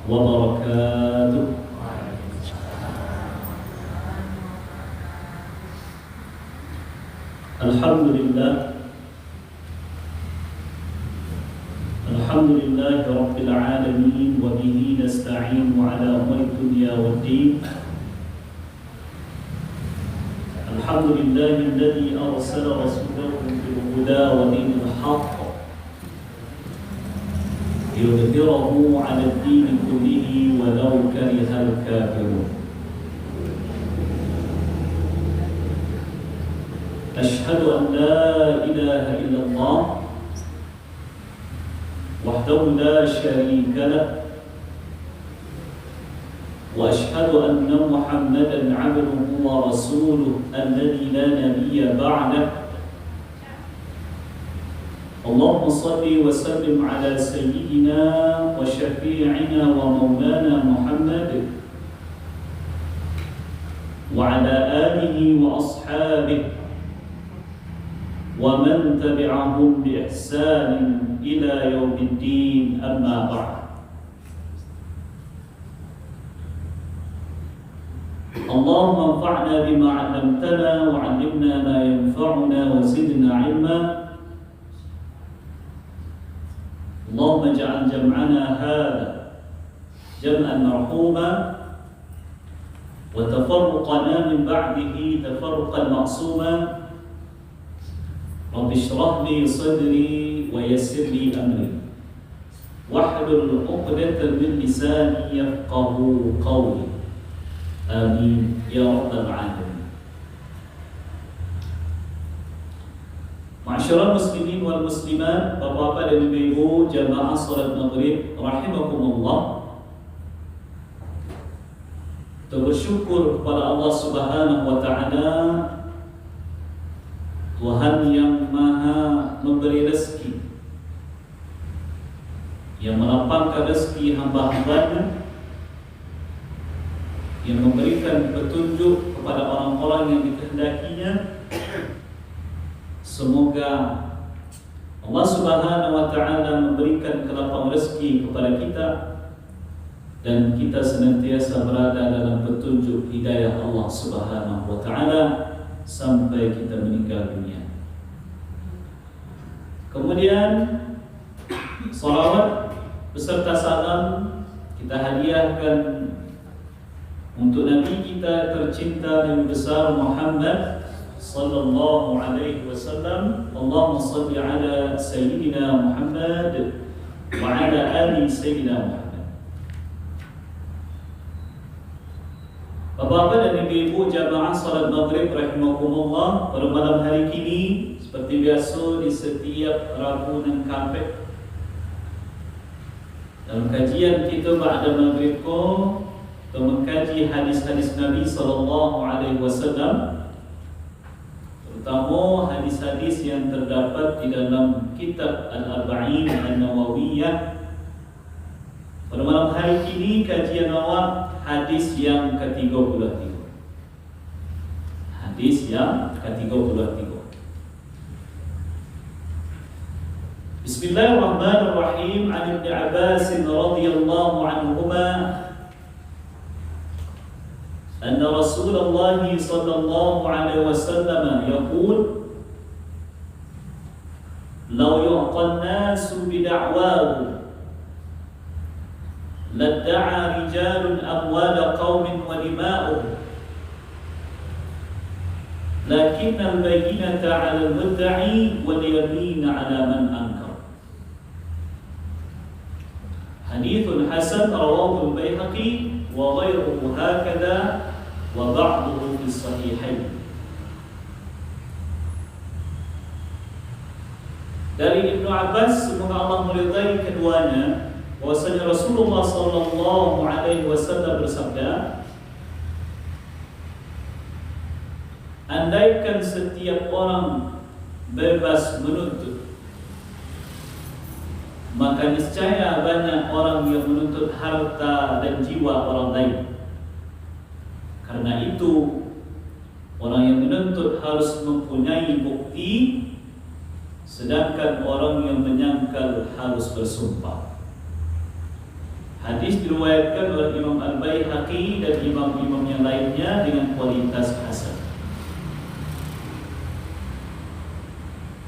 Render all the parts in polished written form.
wabarakatuh. Alhamdulillah Rabbil alamin wa bihi nasta'in ala umuri dunya waddin. Alhamdulillahilladzi arsala rasulahu bil huda wa dinil haqq liyudhhirahu 'ala ad-din kullihi walau karihal kafirun. Ashhadu an la ilaha illallah wahdahu la syarika lah wa ashhadu anna Muhammadan 'abduhu wa rasuluhu alladzi la nabiyya ba'dah. Allahumma shalli wa sallim ala sayyidina wa syafi'ina wa maulana Muhammad wa ala alihi wa ashabihi wa man tabi'ahum bi ihsanin ila yaumiddin, amma ba'd. Allahumma anfa'na bima 'allamtana wa 'allimna ma yanfa'una wa zidna 'ilma. Allahumma ij'al jam'ana hadha jam'an marhuma wa tafarruqana min ba'dihi tafarruqan ma'suma. Rabbi shrah li sadri wa yassir li amri wahlul 'uqdatam min lisani yafqahu qawli. Amin ya rabbal alamin. Ma'asyiral muslimin wal muslimat, bapak-bapak dan ibu-ibu jamaah salat maghrib rahimakumullah. Kita bersyukur kepada Allah Subhanahu wa taala, Tuhan yang maha memberi rezeki, yang melapangkan rezeki hamba-hambanya, yang memberikan petunjuk kepada orang-orang yang dikehendakinya. Semoga Allah Subhanahu wa taala memberikan kelapangan rezeki kepada kita dan kita senantiasa berada dalam petunjuk hidayah Allah Subhanahu wa taala sampai kita meninggal dunia. Kemudian salawat beserta salam kita hadiahkan untuk Nabi kita tercinta dan besar Muhammad sallallahu alaihi wasallam. Allahumma shalli ala sayyidina Muhammad wa ala ali sayyidina Muhammad. Bapak-bapak dan ibu-ibu jamaah salat maghrib rahimakumullah, pada malam hari kini seperti biasa di setiap Rabu dan Khamis dalam kajian kita ba'da maghrib kita mengkaji hadis-hadis Nabi sallallahu alaihi wasallam, terutama hadis-hadis yang terdapat di dalam kitab Al-Arba'in An-Nawawiyah. Pada malam hari kini kajian awak hadis yang ke-33. Hadis yang ke-33. Bismillahirrahmanirrahim. An Ibn Abbas radhiyallahu anhuma anna Rasulullah sallallahu alaihi wasallam yaqul law yu'qan nasu bida'wahu ladda'a rijalun amwala qaumin wa dima'uhum lakin al-bayyinata 'ala al-mudda'i wal yamina 'ala man ankar. Hadithun hasan rawahu al-Baihaqi wa ghayruhu hakadha wa ba'duhu fi sahihain. Dari Ibnu Abbas, semoga Allah meridai keduanya, bahwasanya Rasulullah sallallahu alaihi wasallam bersabda, andaikan setiap orang bebas menuntut, maka niscaya banyak orang yang menuntut harta dan jiwa orang lain. Karena itu, orang yang menuntut harus mempunyai bukti, sedangkan orang yang menyangkal harus bersumpah. Hadis diriwayatkan oleh Imam Al-Baihaqi dan imam-imam yang lainnya dengan kualitas hasan.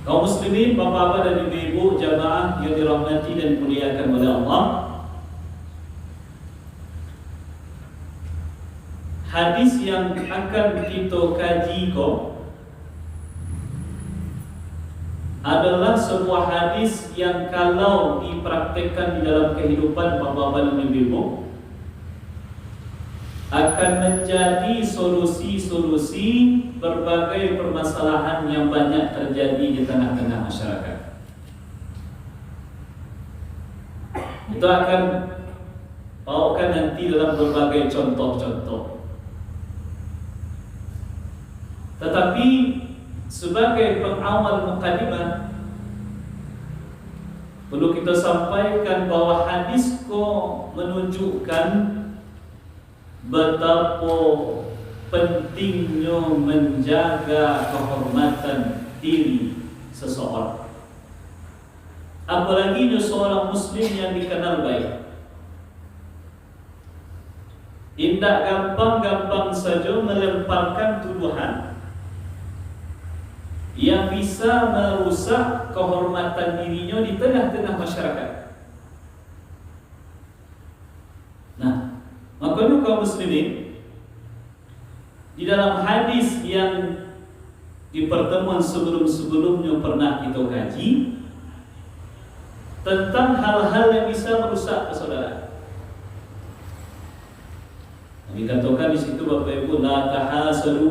Kaum muslimin, bapak-bapak dan ibu-ibu jamaah yang dirahmati dan dimuliakan oleh Allah, hadis yang akan kita kaji adalah sebuah hadis yang kalau dipraktikkan di dalam kehidupan bapak-bapak dan ibu-ibu akan menjadi solusi-solusi berbagai permasalahan yang banyak terjadi di tengah-tengah masyarakat. Itu akan bawakan nanti dalam berbagai contoh-contoh. Tetapi sebagai pengawal mukadimah perlu kita sampaikan bahwa hadis menunjukkan betapa pentingnya menjaga kehormatan diri seseorang, apalagi seorang muslim yang dikenal baik. Tidak gampang-gampang saja melemparkan tuduhan yang bisa merusak kehormatan dirinya di tengah-tengah masyarakat. Nah, makanya kaum muslimin, di dalam hadis yang di pertemuan sebelum-sebelumnya pernah kita kaji tentang hal-hal yang bisa merusak persaudaraan. Nabi katakan di situ, Bapak Ibu, la tahasadu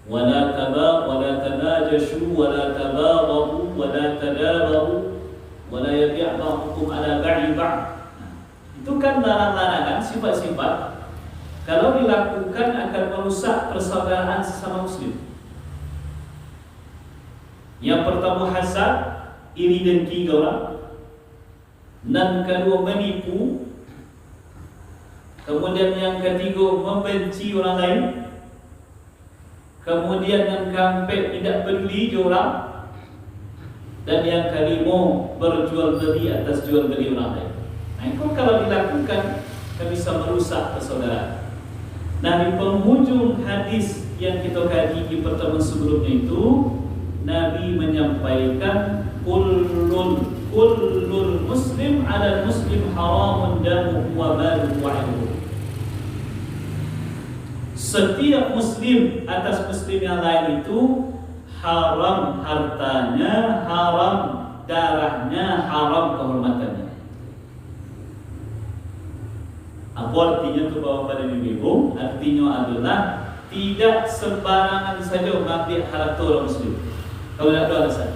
wala tanajashu wala tabaghabu wala tadabaru wala yabi' ba'dukum ala ba'i ba'd. Itu kan larangan, sifat-sifat kalau dilakukan akan merusak persaudaraan sesama muslim. Yang pertama hasad, iri dengki orang. Dan kedua menipu. Kemudian yang ketiga membenci orang lain. Kemudian yang keempat tidak peduli orang. Dan yang kelima berjual beli atas jual beli orang lain. Nah, itu kalau dilakukan akan bisa merusak persaudaraan. Nah, di penghujung hadis yang kita kaji di pertemuan sebelumnya itu, Nabi menyampaikan kullul muslim 'ala muslim haramun damuhu wa maluhu wa 'irduhu. Setiap muslim atas muslim yang lain itu haram hartanya, haram darahnya, haram kehormatannya. Apa artinya itu Bapak dan Ibu? Artinya adalah tidak sembarangan saja mengambil harta orang muslim kalau tidak ada alasan.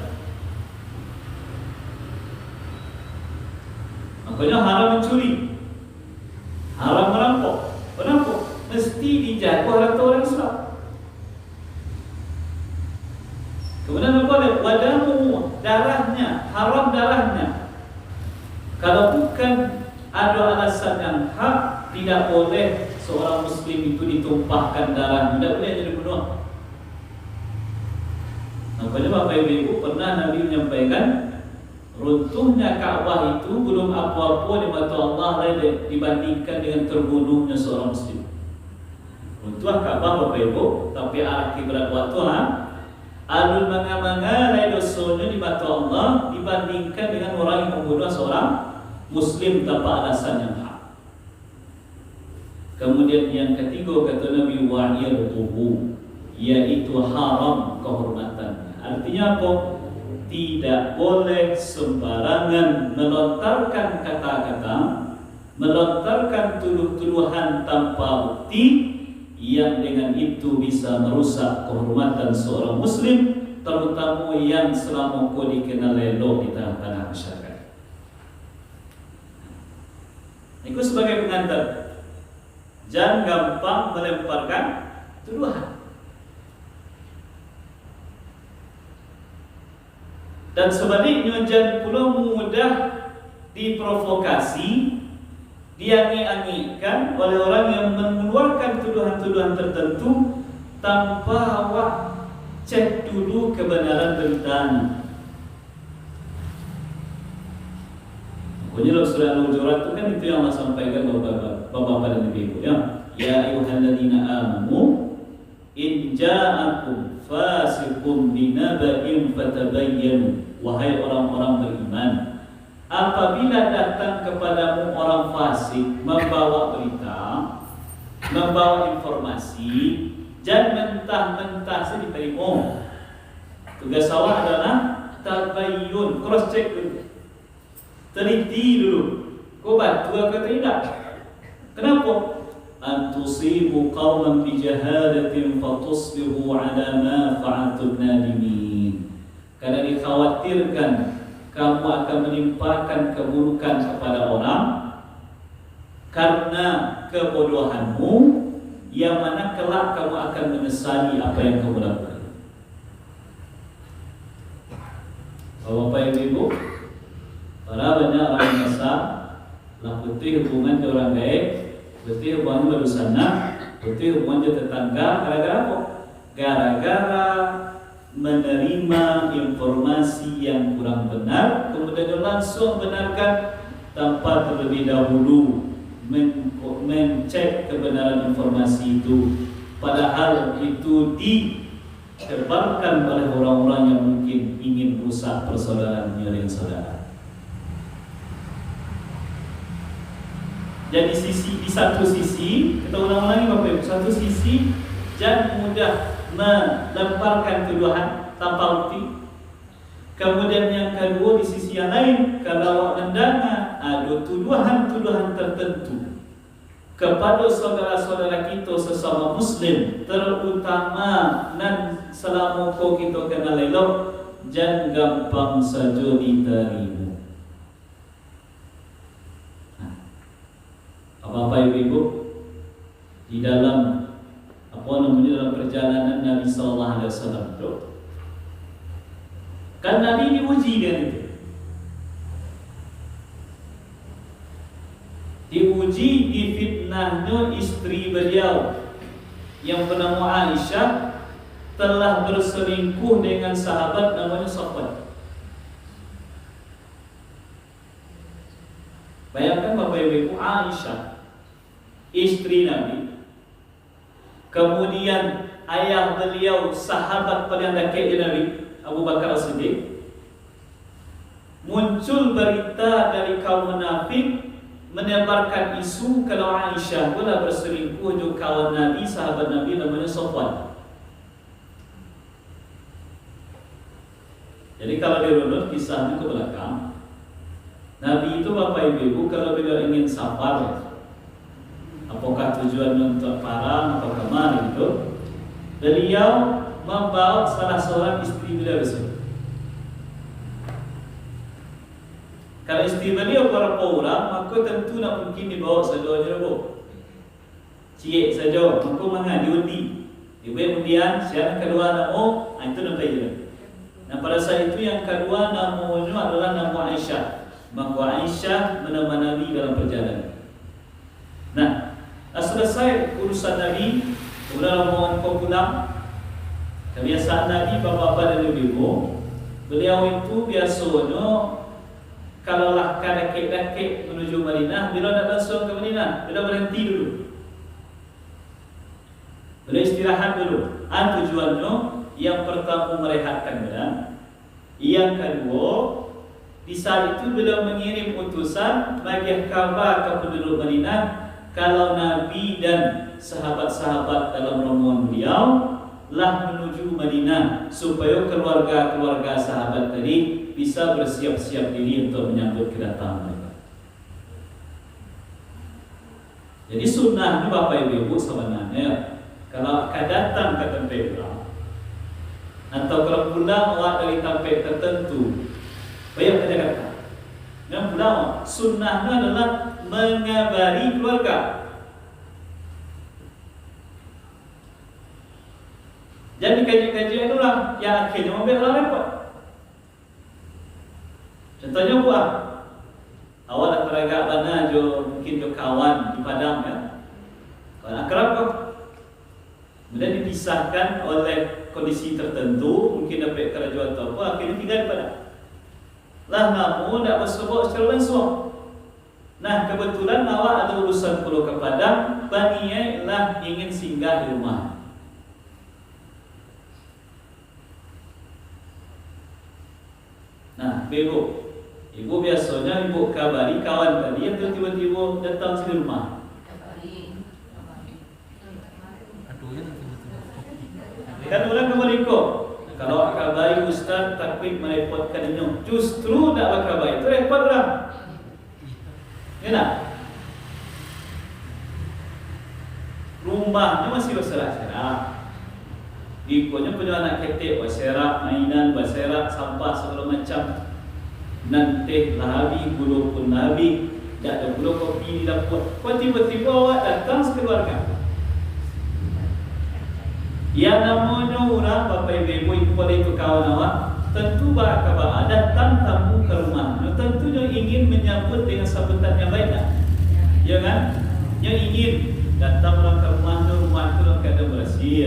Makanya haram mencuri, haram merampok. Kenapa? Mesti dijaga harta orang Islam. Kemudian apa lagi? Wadamu, darahnya, haram darahnya. Kalau bukan ada alasan yang hak, tidak boleh seorang muslim itu ditumpahkan darah, tidak boleh jadi bunuh. Makanya Bapak Ibu pernah Nabi menyampaikan runtuhnya Ka'bah itu belum apa-apa di mata Allah lain dibandingkan dengan terbunuhnya seorang muslim. Runtuh Ka'bah Bapak Ibu, tapi arah kiblat waktu alul manga-manga lain dosanya di mata Allah dibandingkan dengan orang yang membunuh seorang muslim tanpa alasan yang hak. Kemudian yang ketiga kata Nabi wa'irduhu, yaitu haram kehormatannya. Artinya apa? Tidak boleh sembarangan melontarkan kata-kata, melontarkan tuduh-tuduhan tanpa bukti yang dengan itu bisa merusak kehormatan seorang muslim, terutama yang selama kau dikenal elok di tengah-tengah masyarakat. Itu sebagai pengantar, jangan gampang melemparkan tuduhan. Dan sebaliknya jangan pula mudah diprovokasi, diangi-angikan oleh orang yang mengeluarkan tuduhan-tuduhan tertentu tanpa awak cek dulu kebenaran beritanya. Pokoknya dalam surah Al-Hujurat itu kan itu yang Allah sampaikan bapak-bapak dan ibu-ibu ya. Ya ayyuhalladzina amanu in ja'akum fasiqun binaba'in fatabayyanu. Wahai orang-orang beriman, apabila datang kepadamu orang fasik membawa berita, membawa informasi, jangan mentah-mentah saja diterima. Tugas awak adalah tabayyun, cross check dulu, teliti dulu, kau betul atau tidak. Kenapa? Antusibu qauman bijahalatin fatusbihu ala ma fa'altum nadimin. Karena dikhawatirkan kamu akan menimpakan keburukan kepada orang karena kebodohanmu, yang mana kelak kamu akan menyesali apa yang kamu lakukan. Bapak Ibu, para banyak orang besar lah putih hubungan dengan orang baik, putih hubungan berusaha, putih hubungan dengan tetangga. Gara-gara apa? Gara-gara menerima informasi yang kurang benar, kemudian langsung benarkan tanpa terlebih dahulu mencek kebenaran informasi itu, padahal itu ditebarkan oleh orang-orang yang mungkin ingin rusak persaudaraan dengan saudara. Jadi di satu sisi, kita ulang-ulangi Bapak Ibu, satu sisi jangan mudah melemparkan tuduhan tanpa bukti. Kemudian yang kedua, di sisi yang lain, kalau mendengar ada tuduhan-tuduhan tertentu kepada saudara-saudara kita sesama Muslim, terutama nan selama kau kita kenal elok, jangan gampang saja diterima. Bapak Ibu, di dalam dalam perjalanan Nabi Sallallahu Alaihi Wasallam itu, kan Nabi diuji kan itu. Diuji, difitnahnya istri beliau yang bernama Aisyah telah berselingkuh dengan sahabat namanya Safwan. Bayangkan Bapak Ibu, Aisyah istri Nabi, kemudian ayah beliau sahabat paling dekat Nabi Abu Bakar As-Siddiq, muncul berita dari kaum munafik menebarkan isu kalau Aisyah pula berselingkuh dengan kawan Nabi, sahabat Nabi namanya Safwan. Jadi kalau dirunut kisahnya ke belakang, Nabi itu Bapak Ibu kalau beliau ingin safar, apakah tujuan untuk parang atau kemana gitu, beliau membawa salah seorang istri beliau tersebut. Kalau istri beliau berapa orang, maka tentu nak mungkin dibawa saja dulu. Cik saja, maka mana diundi. Kemudian siapa kedua nama, itu nampak je. Nah pada saat itu yang kedua namanya adalah nama Aisyah. Maka Aisyah menemani Nabi dalam perjalanan. Nah, selesai urusan Nabi, kemudian mohon kau pulang. Kebiasaan Nabi, bapak-bapak dan ibu, beliau itu biasanya kalau lah kadang-kadang menuju Madinah, beliau nak langsung ke Madinah, beliau berhenti dulu. Beliau istirahat dulu. Tujuannya yang pertama merehatkan badan, yang kedua di saat itu beliau mengirim utusan bagi kabar ke penduduk Madinah kalau Nabi dan sahabat-sahabat dalam rombongan beliau lah menuju Madinah supaya keluarga-keluarga sahabat tadi bisa bersiap-siap diri untuk menyambut kedatangan mereka. Jadi sunnahnya Bapak Ibu sebenarnya kalau datang ke tempat orang atau kalau pulang awak dari tempat tertentu, banyak kerja kata. Yang pulang sunnahnya adalah mengabari keluarga. Jadi kajian-kajian itulah yang akhirnya membuat orang repot. Contohnya buah, awal nak teragak mana jo mungkin jo kawan di Padang ya, kawan akrab kok. Kemudian dipisahkan oleh kondisi tertentu, mungkin dapat kerja atau apa, akhirnya tinggal di Padang. Lah namun tak bersebut secara langsung. Nah, kebetulan awak ada urusan pulau ke Padang, baninya lah ingin singgah di rumah. Nah, ibu biasanya ibu kabari kawan tadi yang tiba-tiba datang di rumah. Kan orang kembali kok. Kalau kabari ustaz takut merepotkan ini, justru tak kabari itu repot orang. Ya nak? Rumahnya masih berserak-serak. Ikonya punya anak ketek, berserak, mainan, berserak, sampah segala macam. Nanti lahabi, gulu pun lahabi, tak ada gulu kopi di dapur. Kau tiba-tiba awak datang sekeluarga. Yang namanya orang bapa ibu kepada itu kawan awak, tentu bakal datang tamu ke rumah. Tentunya ingin menyambut dengan sambutan yang baik, ya kan? Yang ingin datang orang ke rumah itu dalam keadaan bersih,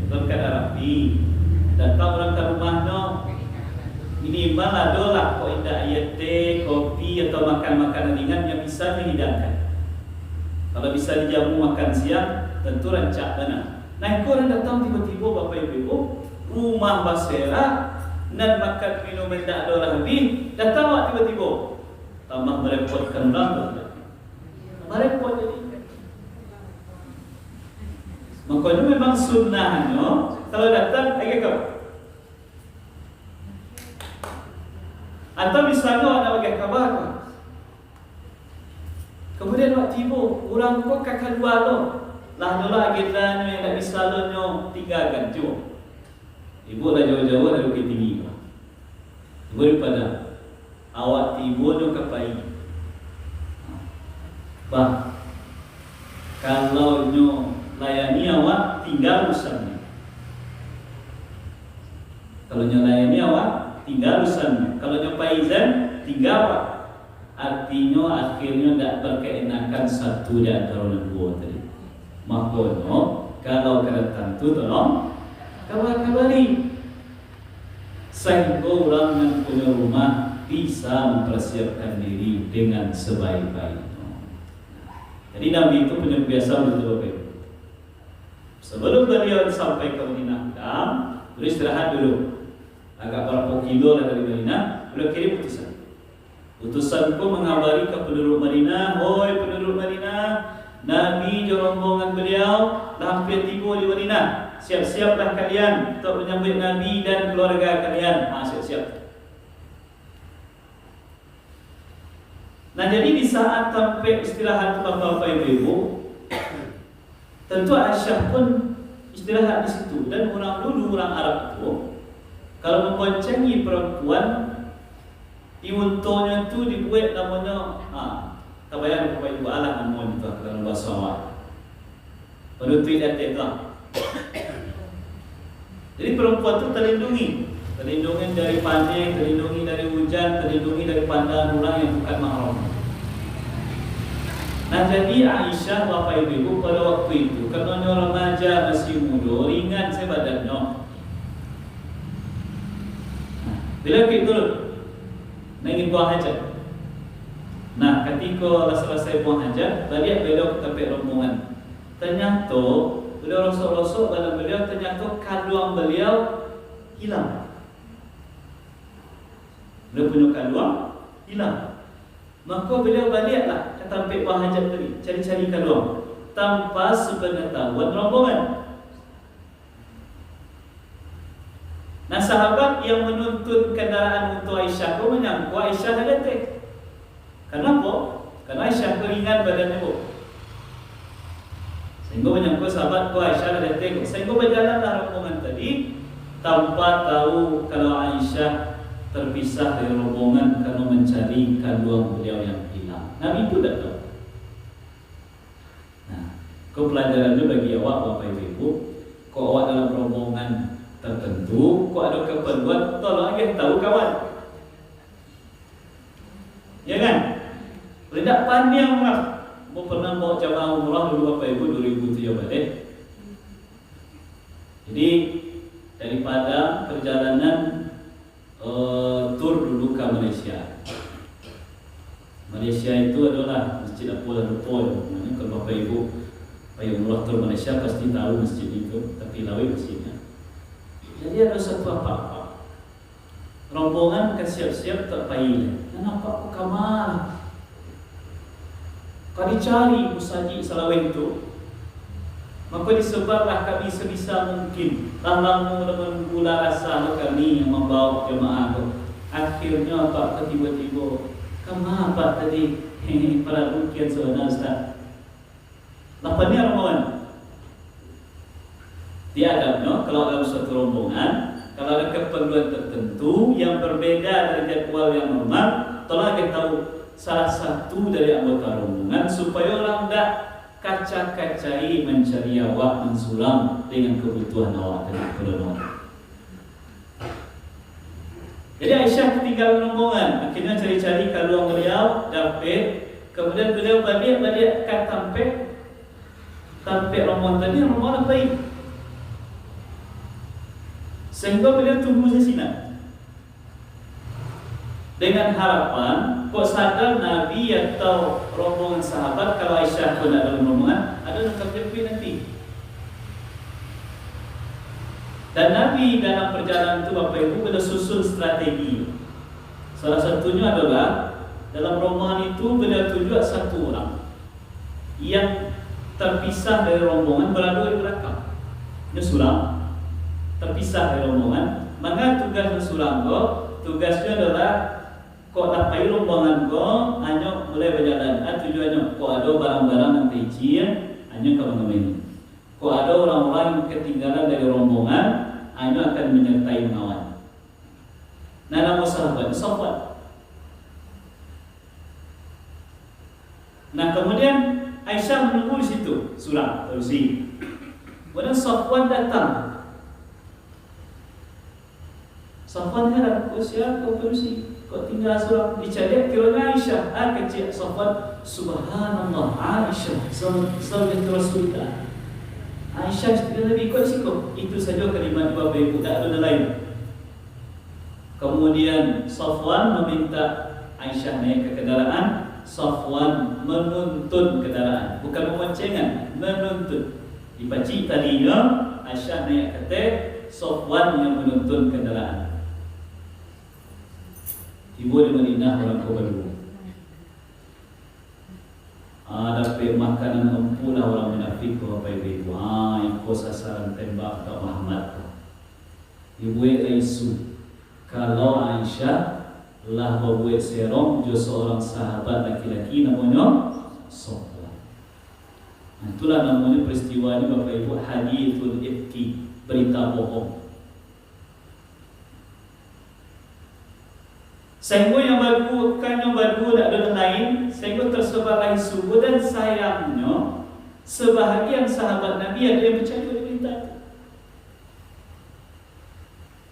dalam keadaan rapi. Datang orang ke rumah itu minimal adalah kok indah ayat teh, kopi atau makan makanan ringan yang bisa dihidangkan. Kalau bisa dijamu makan siang, tentu rancak benar. Nah, orang datang tiba-tiba bapa ibu, rumah berserak dan makan minum tidak ada lebih, datang awak tiba-tiba, tambah merepotkan orang tu. Merepot jadi. Makanya memang sunnahnya kalau datang agak kau. Atau misalnya ada bagi kabar, kemudian awak tiba, orang kau kakak dua lo. Lah dola agendanya yang tak bisa lo tinggalkan cuma. Ibu dah jauh-jauh dari Bukit Tinggi. Ibu daripada awak tiba do ke pagi. Bah, kalau nyo layani awak tinggal urusannya. Kalau nyo layani awak tinggal urusannya. Kalau nyo paizan tinggal awak. Artinya akhirnya tak berkeenakan satu di antara dua tadi. Makanya kalau kedatang tu tolong kabari. Sehingga orang yang punya rumah bisa mempersiapkan diri dengan sebaik-baiknya. Jadi Nabi itu punya kebiasaan betul betul. Sebelum beliau sampai ke Madinah, beliau istirahat dulu. Agak berapa kilo dari Madinah, beliau kirim utusan. Utusanku mengabari ke penduduk Madinah, "Hoi penduduk Madinah, Nabi rombongan beliau dah hampir tiba di Madinah. Siap-siaplah kalian untuk menyambut Nabi dan keluarga kalian." Siap-siap. Nah, jadi di saat sampai istirahat bapak-bapak ibu, tentu Aisyah pun istirahat di situ. Dan orang dulu, orang Arab itu, kalau memboncengi perempuan, iwuntonya itu dibuat namanya tabayan kepada ibu Allah namun itu dalam bahasa Arab. Penutup atik tu. Jadi perempuan itu terlindungi dari panik, terlindungi dari hujan, terlindungi dari pandangan orang yang bukan mahram. Nah, jadi Aisyah bapak ibu pada waktu itu kerana remaja masih muda, ringan saya badannya. Bila kita ingin buang hajat. Nah, ketika selesai buang hajat, balik beliau ke tempat rombongan. Ternyata beliau rosok-rosok badan beliau, ternyata kandungan beliau hilang. Beliau punya kandungan hilang. Maka beliau baliklah ke tempat buang hajat tadi, cari-cari kandungan tanpa sepengetahuan rombongan. Nah, sahabat yang menuntun kendaraan untuk Aisyah pun menyangka Aisyah ada teh. Kenapa? Karena Aisyah keringan badannya bu. Sehingga menyangka sahabat ko Aisyah ada teh. Sehingga berjalanlah rombongan tadi tanpa tahu kalau Aisyah terpisah dari rombongan karena mencari kandungan beliau yang hilang. Nabi itu tidak tahu. Nah, pelajarannya bagi awak bapak ibu, kok awak dalam rombongan tertentu, kok ada keperluan, tolong aja tahu kawan. Ya kan? Tidak pandang lah. Mau pernah bawa jamaah umrah dulu bapak ibu 2007 balik. Jadi daripada perjalanan tur dulu ke Malaysia. Malaysia itu adalah Masjid Apola Lupo. Kalau Bapak Ibu payung umrah ke Malaysia pasti tahu masjid itu, tapi lawi masjidnya. Jadi ada satu apa-apa. Rombongan kan siap-siap tak payah. Nampak kamar. Kau dicari musaji salawin itu, maka disebarlah kami sebisa mungkin. Lambang menggula rasa kami yang membawa jemaah itu. Akhirnya Pak tiba-tiba, kemana Pak tadi? Para rukian sebenarnya Ustaz. Lapanya rombongan. Diadabnya kalau dalam suatu rombongan, kalau ada keperluan tertentu yang berbeda dari jadwal yang normal, tolong kita tahu salah satu dari anggota rombongan supaya orang tidak kacak-kacai mencari awak mensulam dengan kebutuhan awak dan keperluan. Jadi Aisyah ketinggalan rombongan, akhirnya cari-cari ke ruang beliau, dapat. Kemudian beliau balik ke tampek rombongan tadi, rombongan baik. Sehingga beliau tunggu di sini dengan harapan kok sadar Nabi atau rombongan sahabat kalau Aisyah pun ada dalam rombongan ada yang terjepit nanti. Dan Nabi dalam perjalanan itu Bapak Ibu beliau susun strategi. Salah satunya adalah dalam rombongan itu beliau tunjuk satu orang yang terpisah dari rombongan berada di belakang. Ini sulam. Terpisah dari rombongan. Maka tugas sulam tugasnya adalah kok dapat rombongan hanya mulai berjalan. Tujuannya kok ada barang-barang yang kecil hanya kamu ini. Kok ada orang-orang yang ketinggalan dari rombongan hanya akan menyertai mengawal. Nah, nama sahabat Safwan. Nah, kemudian Aisyah menunggu di situ, sulam, terusi. Kemudian Safwan datang. Safwan heran, kok siapa kau terusi? Kok tinggal sulam dicari kiranya Aisyah. Kecil Safwan, subhanallah, Aisyah sahabat Rasulullah. Aisyah lebih ikut siku. Itu saja kalimat Bapak Ibu, tak ada lain. Kemudian Safwan meminta Aisyah naik ke kendaraan. Safwan menuntun kendaraan, bukan memoncengan, menuntun. Dibaci tadinya Aisyah naik kete, Safwan yang menuntun kendaraan. Ibu di Madinah orang Kubalu. Dapat makanan empulah orang munafik Bapak Ibu. Ikut sasaran tembak Kak Muhammad. Ibu isu kalau Aisyah lah membuat serong jo seorang sahabat laki-laki namanya Safwan. Itulah namanya peristiwa ini Bapak Ibu, hadithul ifki, berita bohong. Sehingga yang baru tak ada lain, sehingga tersebarlah isu. Dan sayangnya sebahagian sahabat Nabi ada yang percaya pada berita itu.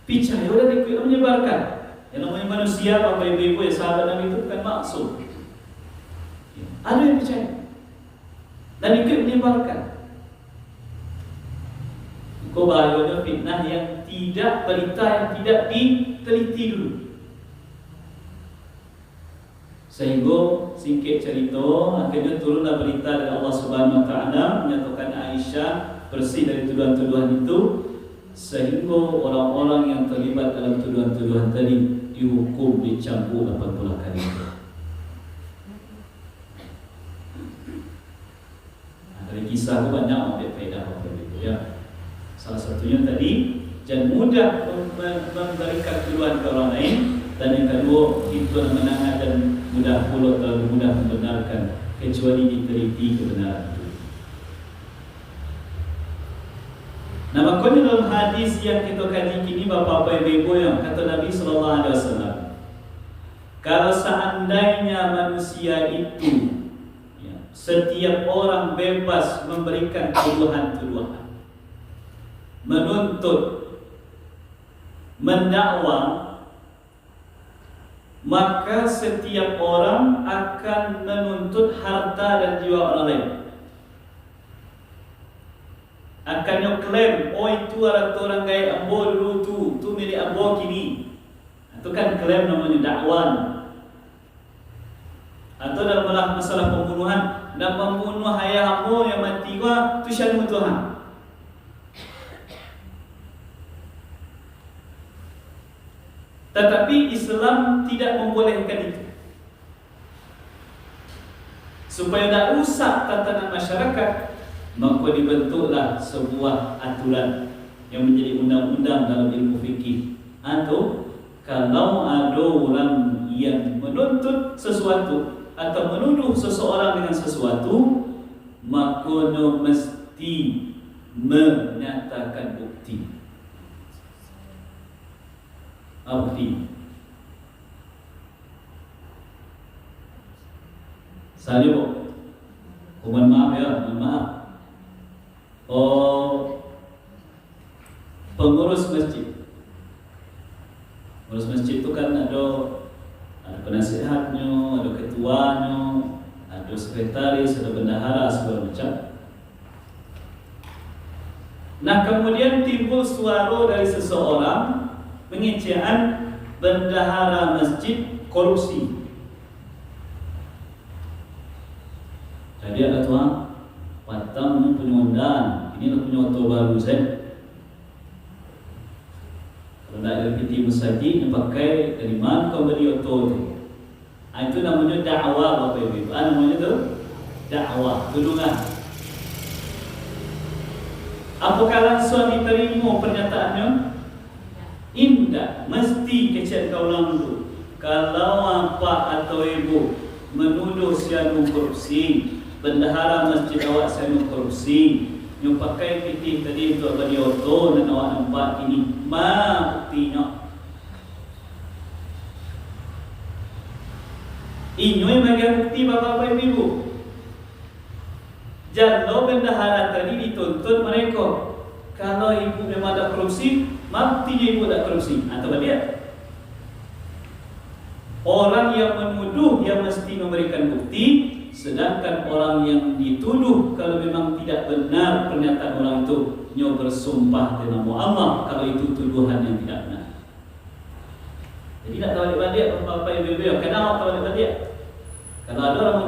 Percaya dan ikut menyebarkan. Yang namanya manusia, Bapak Ibu ya, sahabat Nabi itu bukan maksum. Ada yang percaya dan ikut menyebarkan. Kau bahayanya fitnah yang tidak, berita yang tidak diteliti dulu. Sehingga singkat cerita, akhirnya turunlah berita dari Allah Subhanahu Wa Taala menyatakan Aisyah bersih dari tuduhan-tuduhan itu, sehingga orang-orang yang terlibat dalam tuduhan-tuduhan tadi dihukum dicambuk 80 kali. Dari kisah itu banyak ambil faedah Bapak Ibu ya. Salah satunya tadi jangan mudah memberikan tuduhan ke orang lain, dan yang kedua itu menengah dan mudah pula terlalu mudah membenarkan kecuali diteliti kebenaran itu. Nah, makanya dalam hadis yang kita kaji kini Bapak Ibu yang kata Nabi sallallahu alaihi wasallam, kalau seandainya manusia itu ya, setiap orang bebas memberikan tuduhan-tuduhan, menuntut, mendakwa, maka setiap orang akan menuntut harta dan jiwa orang lain. Akan klaim, oh itu orang gaya ambo dulu tu milik ambo kini. Itu kan klaim namanya dakwan. Atau dalam masalah pembunuhan, nak membunuh ayahmu yang mati gua tu syanu Tuhan. Tetapi Islam tidak membolehkan itu. Supaya tak rusak tatanan masyarakat, maka dibentuklah sebuah aturan yang menjadi undang-undang dalam ilmu fikih. Atau kalau ada orang yang menuntut sesuatu atau menuduh seseorang dengan sesuatu, maka mesti menyatakan bukti. Bukti. Saya mohon maaf ya, mohon maaf. Pengurus masjid. Pengurus masjid itu kan ada penasihatnya, ada ketuanya, ada sekretaris, ada bendahara, segala macam. Nah, kemudian timbul suara dari seseorang mengecewakan bendahara masjid korupsi. Jadi ada tuan, patang ni punya undang, ini nak punya oto baru saya. Kalau nak LPT masjid, nak pakai dari mana kau beli oto tu? Itu namanya dakwah, Bapak Ibu. Namanya tu dakwah, tudungan. Apakah langsung diterima pernyataannya? Indah, mesti kecil kau ulang dulu. Kalau apa atau ibu menuduh sianu korupsi, bendahara masjid awak sianu korupsi, yang pakai piti tadi untuk bagi oto dan awak nampak ini, buktinya. Ini bagi bukti bapak-bapak ibu. Jalo bendahara tadi dituntut mereka. Kalau ibu memang ada korupsi, buktinya ibu ada korupsi. Atau dia? Orang yang menuduh yang mesti memberikan bukti, sedangkan orang yang dituduh kalau memang tidak benar pernyataan orang itu, nyo bersumpah dengan Allah kalau itu tuduhan yang tidak benar. Jadi tak balik-balik apa-apa yang bebel. Kenapa tak balik-balik? Kalau ada orang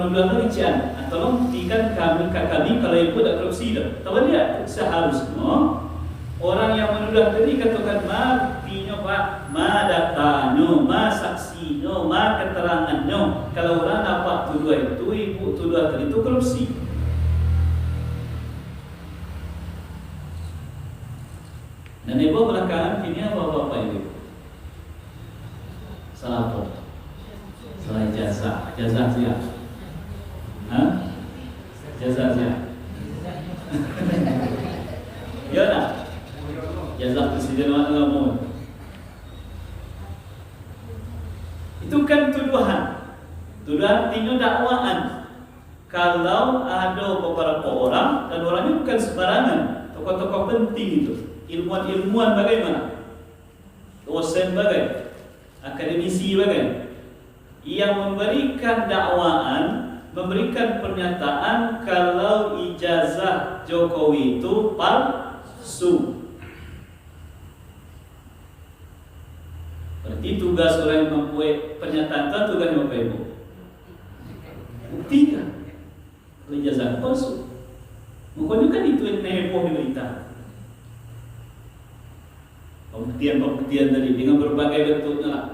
menuduh itu kecian. Tolong buktikan kami kalau ibu ada korupsi dah. Tak balik. Seharusnya orang yang menuduh tadi katakan buktinya Pak, datanya, saksinya, keterangannya. Kalau orang dapat tuduhan itu, ibu tuduhan tadi itu korupsi. Dan ibu belakangan kini apa-apa ibu? Salah apa? Salah ijazah. Ijazah siap? Ijazah siap? Ya tak? Ijazah Presiden mana kamu? Itu kan tuduhan. Tuduhan artinya dakwaan. Kalau ada beberapa orang, dan orangnya bukan sembarangan, tokoh-tokoh penting itu, ilmuwan-ilmuwan bagaimana? Dosen bagaimana? Akademisi bagaimana? Yang memberikan dakwaan, memberikan pernyataan kalau ijazah Jokowi itu palsu. Berarti tugas orang yang membuat pernyataan itu tugasnya Bapak Ibu. Buktikan kalau ijazah palsu. Makanya kan itu yang heboh di berita. Pembuktian tadi dengan berbagai bentuknya lah.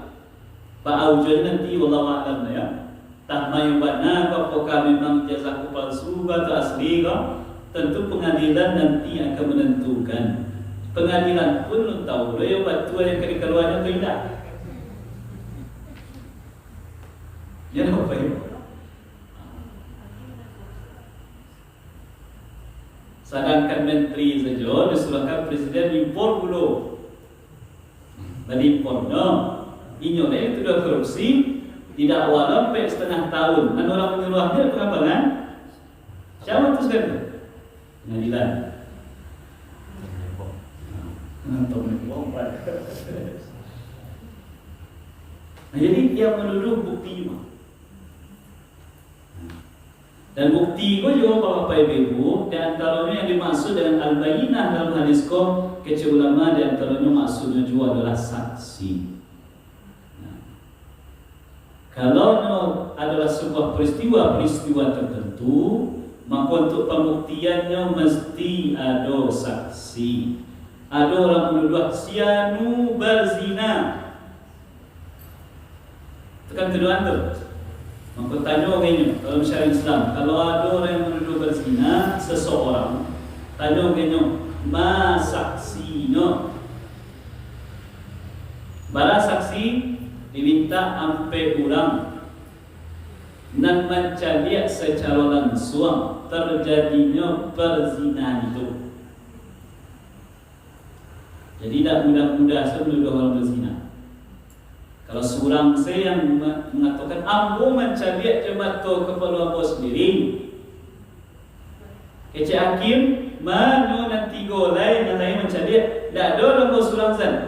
Pak Aujo nanti wallahu a'lam ya. Tak mayu bana apakah memang ijazah palsu atau asli kah? Tentu pengadilan nanti akan menentukan. Pengadilan pun tahu dia batu yang keluarnya atau tidak. Ya apa ini? Sedangkan menteri saja disulahkan presiden impor dulu. Impor no. Inyo itu sudah korupsi, tidak awal sampai setengah tahun. Dan orang menyuruh dia pengapalan. Siapa tu sekarang? Pengadilan. Jadi dia menuduh bukti. Dan bukti itu juga Bapak Ibu, di antaranya yang dimaksud dengan al-bayyinah dalam hadis kecil ulama, di antaranya maksudnya juga adalah saksi. Kalau adalah sebuah peristiwa-peristiwa tertentu, maka untuk pembuktiannya mesti ada saksi. Ada orang menuduh sianu berzina, tekan tuduhan tu. Maka tanya orangnya, dalam syariat Islam, kalau ada orang yang menuduh berzina seseorang, tanya orangnya, ma saksinya? Bara saksi diminta ampe ulang dan mencari secara langsung terjadinya perzinahan itu. Jadi tidak mudah-mudah menuduh orang berzina. Kalau seorang saya yang mengatakan ambo mencari jemato kepala ambo sendiri, kecik hakim mana nanti golai dan lain mencari tidak ada ambo seorang sana.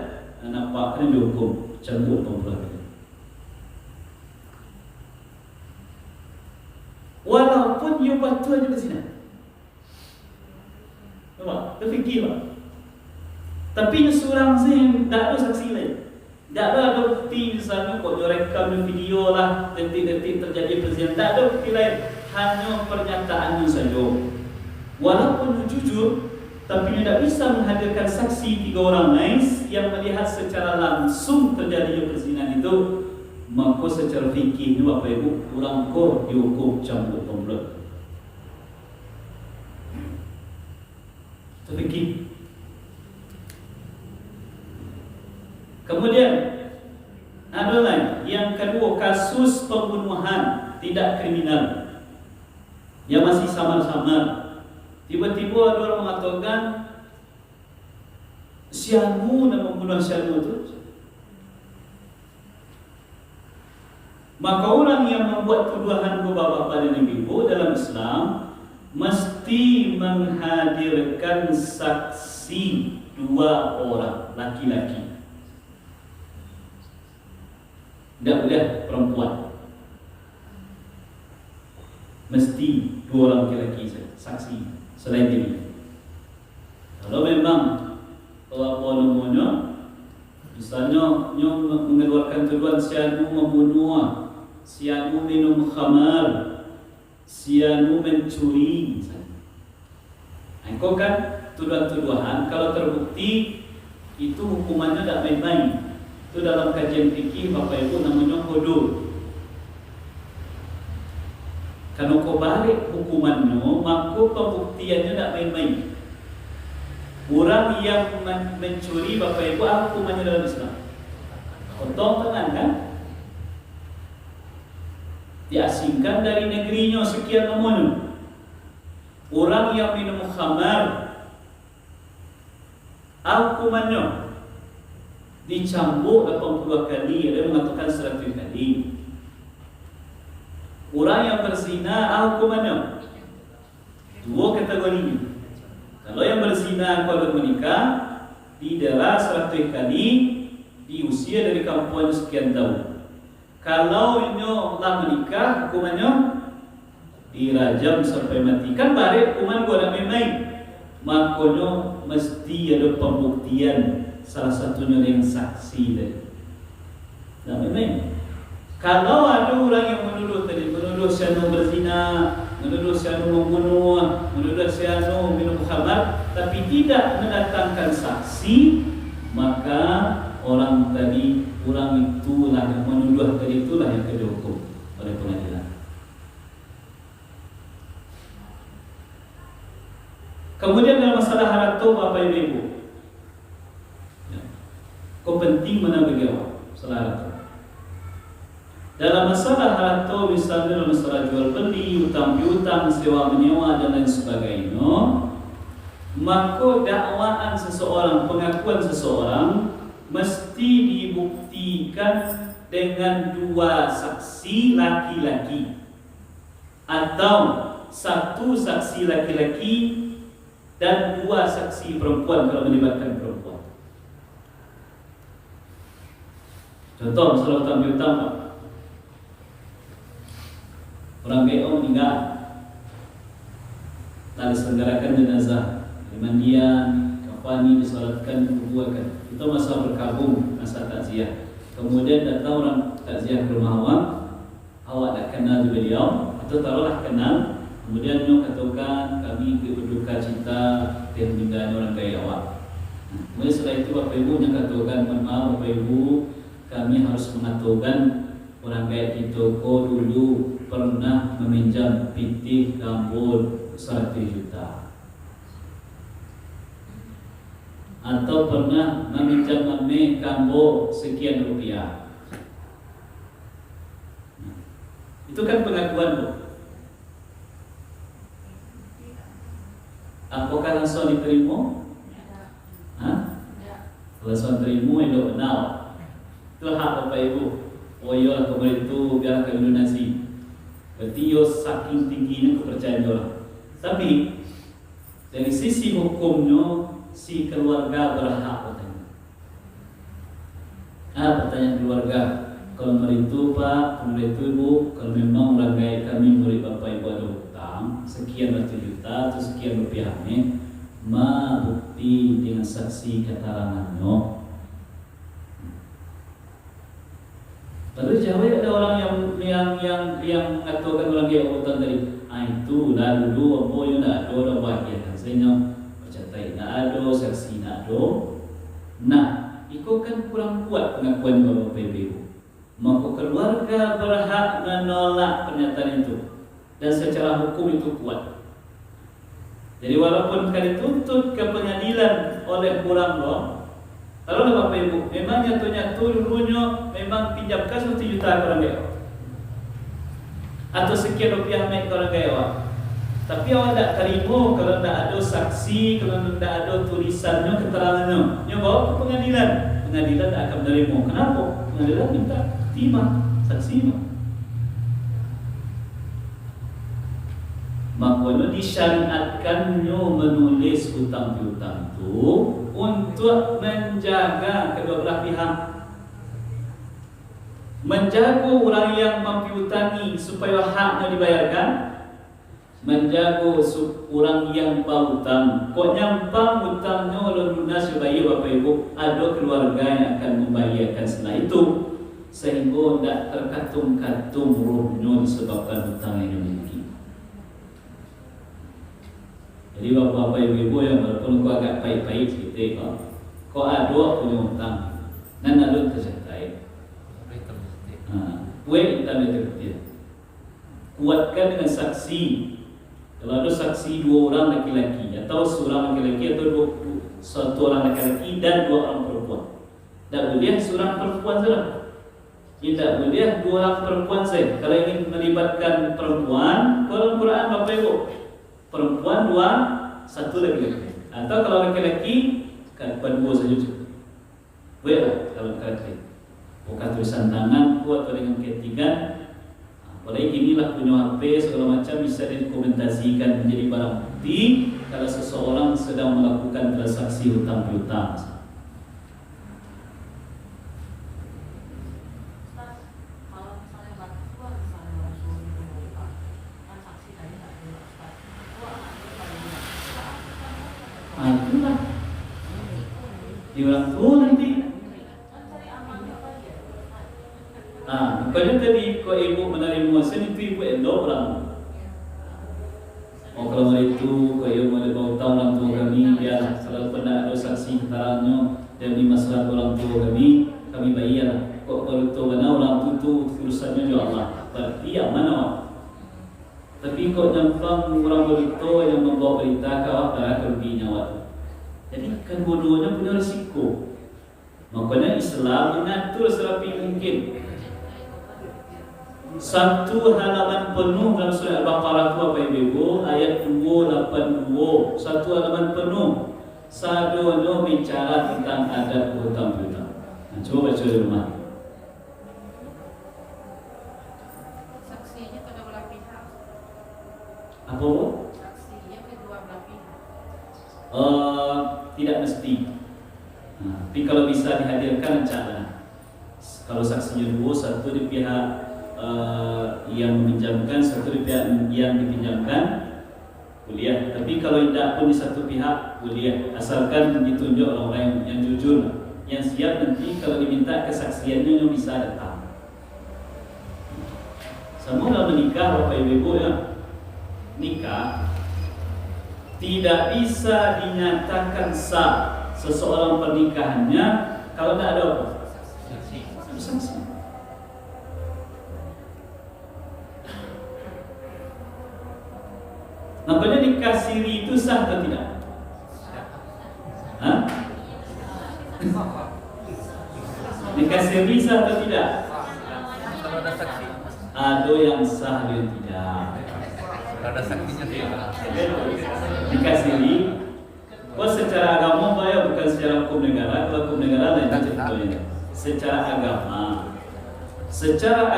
Nampak kena dihukum cambuk pembelaan. Walaupun you patut aja berzina. Nampak? Terfikir tak? Tapi seorang saya tak ada saksi lain. Tak ada bukti misalnya kok dia rekam video lah detik-detik terjadi perzinahan. Tak ada bukti lain. Hanya pernyataannya saja. Walaupun jujur, tapi tidak bisa menghadirkan saksi 3 orang lain yang melihat secara langsung terjadinya perzinahan itu, maka secara fikih Bapak Ibu orang kor dihukum cambuk pembelaan. Itu fikih. Kemudian ada lagi yang kedua, kasus pembunuhan tidak kriminal yang masih samar-samar. Tiba-tiba ada orang mengatakan sianu dan membunuh sianu itu. Maka orang yang membuat tuduhan kepada bapak dan ibu dalam Islam mesti menghadirkan saksi 2 orang laki-laki. Tidak boleh perempuan. Mesti 2 orang laki-laki saksi. Selain ini, kalau memang apa namanya, misalnya mengeluarkan tuduhan sianu membunuh, sianu minum khamar, sianu mencuri, engkau kan tuduhan-tuduhan kalau terbukti itu hukumannya tidak main-main. Itu dalam kajian fikih Bapak Ibu namanya hudud. Kalau kau balik hukumannya, maka pembuktiannya tidak main-main. Orang yang mencuri Bapak Ibu, apa hukumannya dalam Islam? Potong tangan kan? Diasingkan dari negerinya sekian namanya. Orang yang minum khamar, apa hukumannya? Dicambuk 80 kali, ada yang mengatakan 100 kali. Orang yang berzina, hukumannya 2 kategorinya. Kalau yang berzina kalau menikah, didera 100 kali, diusir dari kampung sekian tahun. Kalau ini telah menikah, hukumannya dirajam sampai mati. Kan balik hukuman gua nak main-main. Makanya mesti ada pembuktian, salah satunya yang saksi tadi. Nak main-main. Kalau ada orang yang menuduh sianu berzina, menuduh sianu membunuh, menuduh sianu minum khamar, tapi tidak mendatangkan saksi, maka orang itulah yang menuduh tadi itulah yang dihukum oleh pengadilan. Kemudian dalam masalah harta Bapak Ibu, kau penting mana bagi awak masalah harta. Dalam masalah harta, misalnya dalam masalah jual beli, utang piutang, sewa menyewa dan lain sebagainya, maka dakwaan seseorang, pengakuan seseorang mesti dibuktikan dengan 2 saksi laki-laki atau 1 saksi laki-laki dan 2 saksi perempuan kalau melibatkan perempuan. Contoh masalah utang piutang, Pak. Orang BO meninggal, lalu diselenggarakan jenazah, dimandian, kafani, disolatkan, dikuburkan. Itu masa berkabung, masa takziah. Kemudian datang orang takziah ke rumah awak, awak nak kenal beliau atau taruhlah kenal, kemudian nyo katakan kami berduka cita dan meninggalnya orang kaya awak. Kemudian setelah itu Bapak Ibu yang katakan, mohon maaf Bapak Ibu, kami harus mengatakan orang kaya kita ko dulu pernah meminjam pitih gambol 100 juta atau pernah meminjam ame kambo sekian rupiah. Itu kan pengakuan Bu. Apakah langsung diterima? Hah? Langsung terima itu benar. Itu hak Bapak Ibu. Oh iya kemudian itu biar ke donasi. Berarti yo saking tingginya kepercayaan orang. Tapi dari sisi hukumnya si keluarga berhak bertanya. Pertanyaan keluarga. Kalau meritu Pak, meritu Ibu, kalau memang ragai kami murid Bapak Ibu ada hutang sekian ratus juta atau sekian rupiah ini, ma bukti dengan saksi keterangannya. Lalu jawab ada orang yang mengatakan orang yang hutang tadi, itu dah dulu apa yang dah ada orang bahagia kan saya percayain dah ada saksi dah ada. Nah, itu kan kurang kuat pengakuan Bapak Ibu. Maka keluarga berhak menolak pernyataan itu dan secara hukum itu kuat. Jadi walaupun kali tuntut ke pengadilan oleh kurang loh, kalau Bapak Ibu memang nyatu dulunya memang pinjamkan 1 juta ke orang kaya atau sekian rupiah naik ke orang kaya, tapi awak tak terima kalau tak ada saksi, kalau tak ada tulisannya, keterangannya, dia bawa ke pengadilan, pengadilan tak akan menerima. Kenapa? Pengadilan minta timah saksi mah. Makanya disyariatkannya menulis hutang piutang itu untuk menjaga kedua belah pihak, menjaga orang yang mempiutangi supaya haknya dibayarkan, menjaga orang yang berhutang kok nyampang hutangnya oleh lunas supaya Bapak Ibu ada keluarga yang akan membayarkan setelah itu, sehingga tidak terkatung-katung rohnya disebabkan hutang yang dimiliki. Jadi bapak-bapak ibu-ibu yang walaupun kau agak pahit-pahit gitu, kau ada punya hutang, dan ada tercatat. Kue kita tercatat. Kuatkan dengan saksi. Kalau ada saksi 2 orang laki-laki atau seorang laki-laki atau 1 orang laki-laki dan 2 orang perempuan. Tak boleh seorang perempuan saja. Tidak boleh 2 orang perempuan saja. Kalau ingin melibatkan perempuan, kalau Quran Bapak Ibu, perempuan 2, 1 laki-laki. Atau kalau laki-laki, kan 2 saja cukup. Boleh kalau laki-laki. Bukan tulisan tangan, atau dengan ketiga. Apalagi inilah punya HP segala macam bisa dokumentasikan menjadi barang bukti kalau seseorang sedang melakukan transaksi hutang piutang. Itulah di orang tua nanti. Bukannya tadi kau ibu menerima warisan itu ibu endo orang. Oh kalau itu kau ibu menerima hutang orang tua kami, ya selalu pernah ada saksi keterangannya demi masalah orang tua kami bayar. Kok kalau itu mana orang itu urusannya juga Allah. Berarti yang mana? Tapi kok nyampang orang berita yang membawa berita kau tak kerugian nyawa. Jadi kan bodohnya punya risiko. Makanya Islam mengatur serapi mungkin. 1 halaman penuh dalam surah Al-Baqarah Bapak Ibu ayat 282, 1 halaman penuh sadono bicara tentang adab hutang piutang. Coba baca di rumah. Saksinya kedua belah pihak. Apa Bu? Saksinya kedua belah pihak. Tidak mesti. Tapi kalau bisa dihadirkan cara. Kalau saksinya 2, 1 di pihak yang meminjamkan, 1 di pihak yang dipinjamkan, boleh. Tapi kalau tidak pun di satu pihak boleh, asalkan ditunjuk orang-orang yang jujur, yang siap nanti kalau diminta kesaksiannya yang bisa datang. Semua dalam menikah, Bapak Ibu ya, nikah tidak bisa dinyatakan sah seseorang pernikahannya kalau tidak ada apa? Saksi. Nampaknya nikah siri itu sah atau tidak? Hah? Nikah siri sah atau tidak? Kalau ada saksi. Ada yang sah, ada yang tidak. Kalau ada saksinya tidak. Nikah siri, secara agama ya, bukan secara hukum negara. Kalau hukum negara lain ceritanya. Secara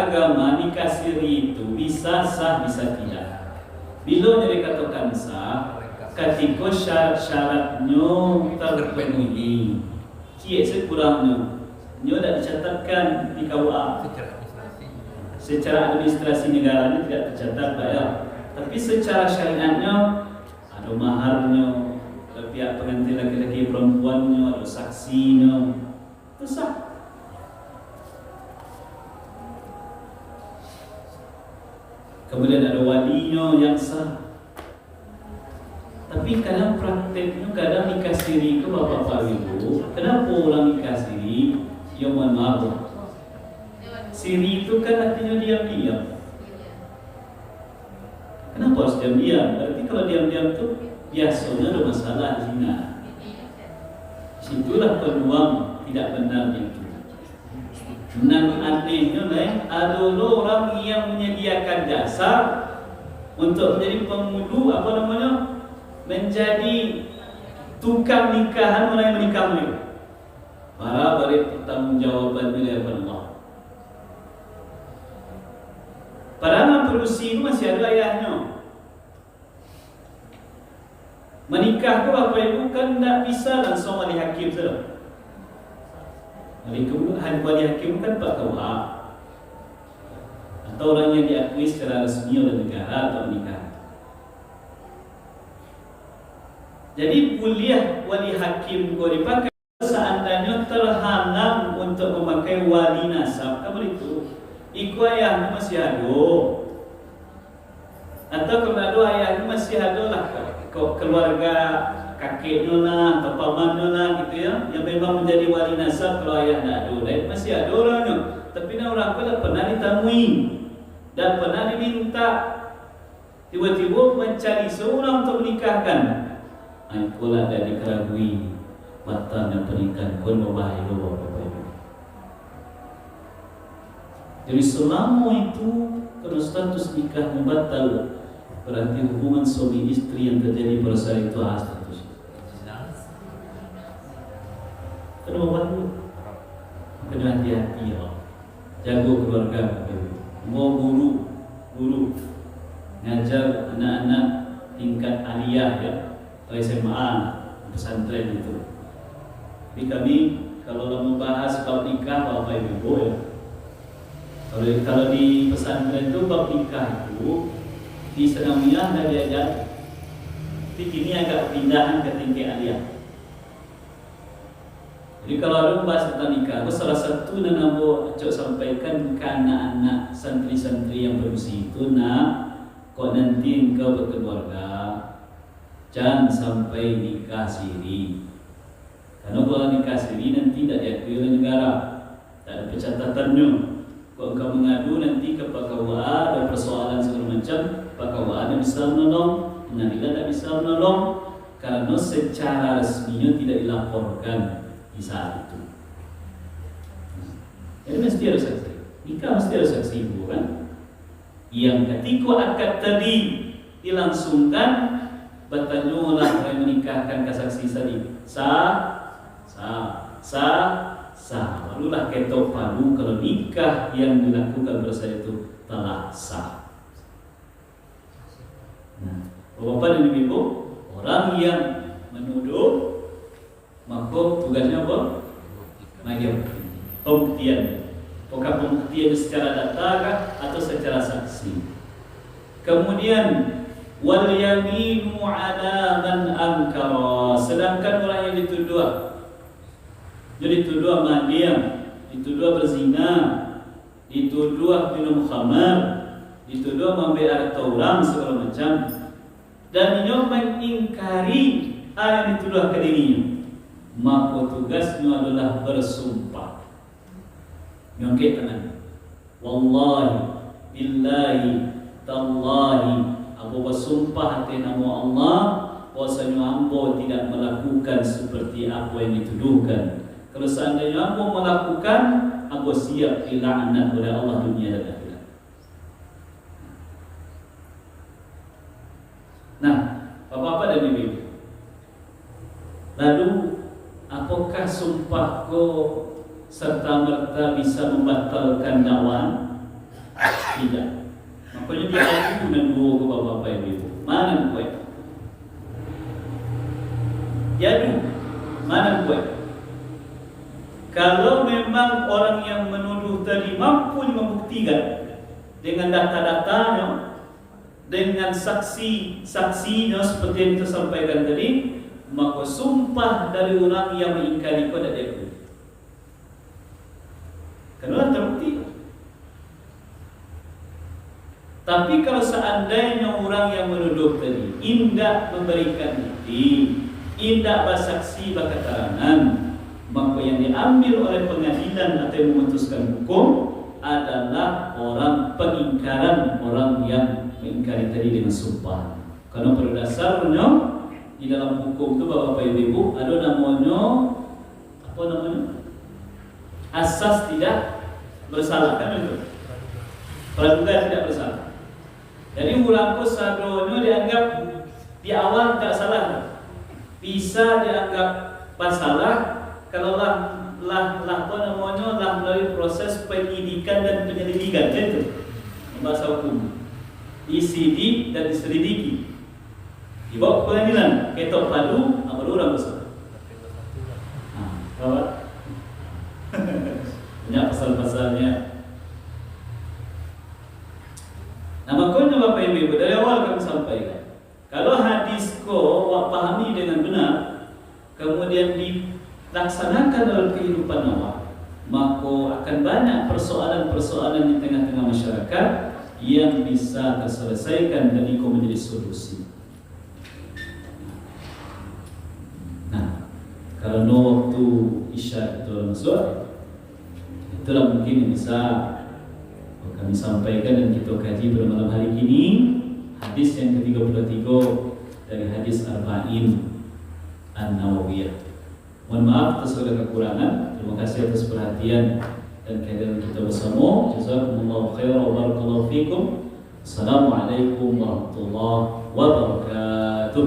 agama nikah siri itu bisa sah, bisa tidak. Bila jadi katakan sah, ketika syarat-syaratnya terpenuhi, cie sekurangnya, dia tidak dicatatkan di KUA. Secara administrasi negaranya tidak tercatat, ya. Tapi secara syariatnya ada maharnya, ada pihak pengantin laki-laki perempuannya, ada saksinya, itu sah. Kemudian ada walinya yang sah. Tapi kadang prakteknya, kadang nikah siri ke bapak-bapak ibu. Kenapa orang nikah siri? Ya mohon maaf. Siri itu kan artinya diam-diam. Kenapa harus diam-diam? Berarti kalau diam-diam itu biasanya ada masalah zina. Situlah peluang tidak benar itu. Nan anehnya ada orang yang menyediakan jasa untuk menjadi penghulu menjadi tukang nikahan orang yang menikah mereka. Para beri pertanggungjawaban oleh Allah. Padahal produksi itu masih ada ayahnya. Menikah itu Bapak Ibu kan tidak bisa langsung wali hakim saja. Wali hakim kan Pak KUA atau orang yang diakui secara resmi oleh negara atau menikah. Jadi kuliah wali hakim kau dipakai seandainya terhalang untuk memakai wali nasab, kamu itu iku ayahnya masih ada, atau kalau ada ayahnya masih ada lah keluarga kakeknya lah atau pamannya lah gitu ya, yang memang menjadi wali nasab. Kalau ayah tidak ada, masih ada orangnya, tapi orang tidak pernah ditemui dan pernah diminta, tiba-tiba mencari seorang untuk menikahkan. Itulah dari keragui batalnya pernikahan pun berbahaya Bapak Ibu. Jadi selama itu kalau status nikahnya batal, berarti hubungan suami istri yang terjadi pada saat itu status. Kena Bapak kena hati-hati ya. Jaga keluarga Bapak Ibu. Mau guru ngajar anak-anak tingkat aliyah ya, atau SMA, pesantren itu. Tapi kami kalau membahas bab nikah Bapak Ibu ya, kalau di pesantren itu bab nikah itu di senamiyah dah diajar. Tapi kini agak pindahan ke tingkat aliyah. Jadi kalau ada membahas tentang nikah, salah satu yang aku sampaikan ke anak-anak santri-santri yang berusia itu, kok nanti engkau berkeluarga, jangan sampai nikah siri. Karena kalau nikah siri nanti tidak diakui oleh negara, tak ada pencatatannya. Kalau engkau mengadu nanti ke Pak KUA, ada persoalan segala macam, Pak KUA tidak bisa menolong, pengadilan tidak bisa menolong, karena secara resminya tidak dilaporkan di saat itu. Jadi mesti ada saksi. Nikah mesti ada saksi, bukan? Yang ketika akad tadi dilangsungkan, bertanyalah yang menikahkan ke saksi tadi. Sah. Barulah ketok palu kalau nikah yang dilakukan bersama itu telah sah. Nah, Bapak dan Ibu, orang yang menuduh maka tugasnya apa? Pembuktian. Apakah pembuktian secara data atau secara saksi? Kemudian wal yaminu ala man ankara. Sedangkan orang yang dituduh, jadi dituduh diam, dituduh berzina, dituduh minum khamar, dituduh mengambil harta orang segala macam, dan nyo mengingkari apa yang dituduh ke dirinya, maka tugasnya adalah bersumpah. Nyongket tangan. Wallahi, billahi, tallahi, aku bersumpah atas nama Allah, bahwasanya hamba tidak melakukan seperti apa yang dituduhkan. Kalau seandainya hamba melakukan, aku siap dilaknat oleh Allah dunia dan akhirat. Nah, Bapak-bapak dan Ibu, lalu apakah sumpahku serta merta bisa membatalkan dakwah? Tidak. Makanya dia aku dan dua ke Bapak-bapak dan Ibu. Mana kue? Jadi, mana kue? Kalau memang orang yang menuduh tadi mampu membuktikan dengan data-datanya, dengan saksi-saksinya seperti yang kita sampaikan tadi, maka sumpah dari orang yang mengingkari kau tidak diakui. Karena terbukti. Tapi kalau seandainya orang yang menuduh tadi tidak memberikan bukti, tidak bersaksi berketerangan, maka yang diambil oleh pengadilan atau yang memutuskan hukum adalah orang pengingkaran, orang yang mengingkari tadi dengan sumpah. Karena pada dasarnya di dalam hukum itu Bapak Ibu ada namanya apa namanya? Asas tidak bersalah, kan itu? Praduga tidak bersalah. Jadi ulangku sadonyo dianggap di awal tidak salah, bisa dianggap bersalah kalau lah apa namanya lah melalui proses penyidikan dan penyelidikan, itu bahasa hukum. Disidik dan diselidiki, dibawa ke pengadilan, ketok palu, baru orang bersalah. Bapak, banyak pasal-pasalnya. Nah, makanya Bapak Ibu dari awal kami sampaikan, kalau hadis ko wak pahami dengan benar, kemudian dilaksanakan dalam kehidupan awak, maka akan banyak persoalan-persoalan di tengah-tengah masyarakat yang bisa terselesaikan dan ikut menjadi solusi. Nah, kalau no waktu isya itu masuk, itulah mungkin yang bisa kami sampaikan dan kita kaji pada malam hari ini. Hadis yang ke-33 dari hadis Arba'in An-Nawawiyah. Mohon maaf atas segala kekurangan. Terima kasih atas perhatian dan kehadiran kita bersama. Jazakumullahu khairan wa barakallahu fikum. Assalamualaikum warahmatullahi wabarakatuh.